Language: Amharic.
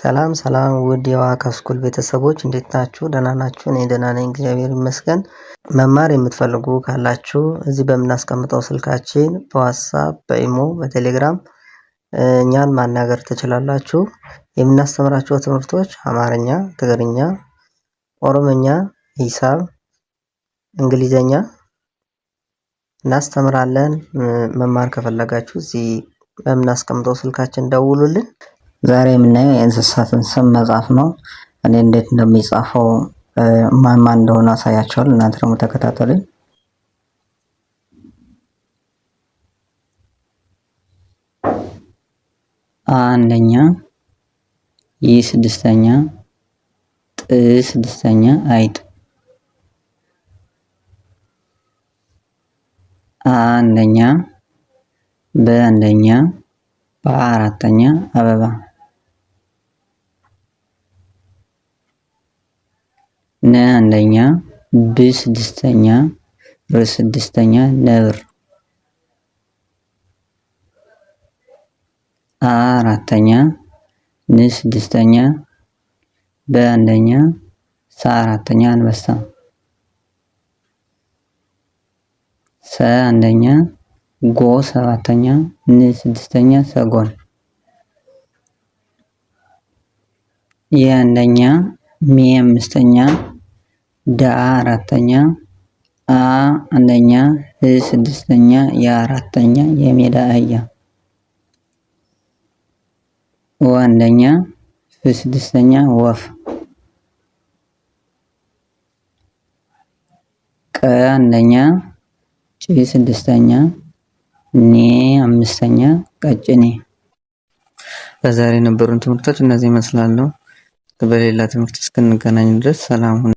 ሰላም ሰላም ውድ የዋካ ስኩል ቤተሰቦች እንዴት ናችሁ? ደህና ናችሁ? እኔ ደህና ነኝ፣ እግዚአብሔር ይመስገን። መማር የምትፈልጉ ካላችሁ እዚህ በምናስቀምጠው ስልካችን በዋትስአፕ፣ በኢሞ፣ በቴሌግራም እኛን ማናገር ትችላላችሁ። የምናስተምራቸው ትምህርቶች አማርኛ፣ ትግርኛ፣ ኦሮምኛ፣ ሂሳብ፣ እንግሊዘኛ እናስተምራለን። መማር ከፈለጋችሁ እዚህ በምናስቀምጠው ስልካችን ደውሉልን። ዛሬ የምናየው የእንስሳትን ስም መጻፍ ነው። እኔ እንዴት እንደሚጻፈው ማን እንደሆነ አሳያችኋለሁ። እናንተ ደግሞ ተከታተሉኝ። አንደኛ፣ ይ ስድስተኛ፣ ጥ ስድስተኛ አይጥ። አንደኛ፣ በአንደኛ፣ በአራተኛ አበባ። ነ አንደኛ፣ ብ ስድስተኛ፣ ር ስድስተኛ ነብር። አራተኛ፣ ን ስድስተኛ፣ በአንደኛ፣ ሰ አራተኛ አንበሳ። ሰ አንደኛ፣ ጎ ሰባተኛ፣ ን ስድስተኛ ሰጎን። የአንደኛ፣ ሜ አምስተኛ፣ ዳ አራተኛ፣ አ አንደኛ፣ ህ ስድስተኛ፣ የአራተኛ የሜዳ አህያ። ወ አንደኛ፣ ፍ ስድስተኛ ወፍ። ቀ አንደኛ፣ ጭ ስድስተኛ፣ ኔ አምስተኛ ቀጭኔ። በዛሬ የነበሩን ትምህርቶች እነዚህ ይመስላሉ። በሌላ ትምህርት እስክንገናኝ ድረስ ሰላም ሁኑ።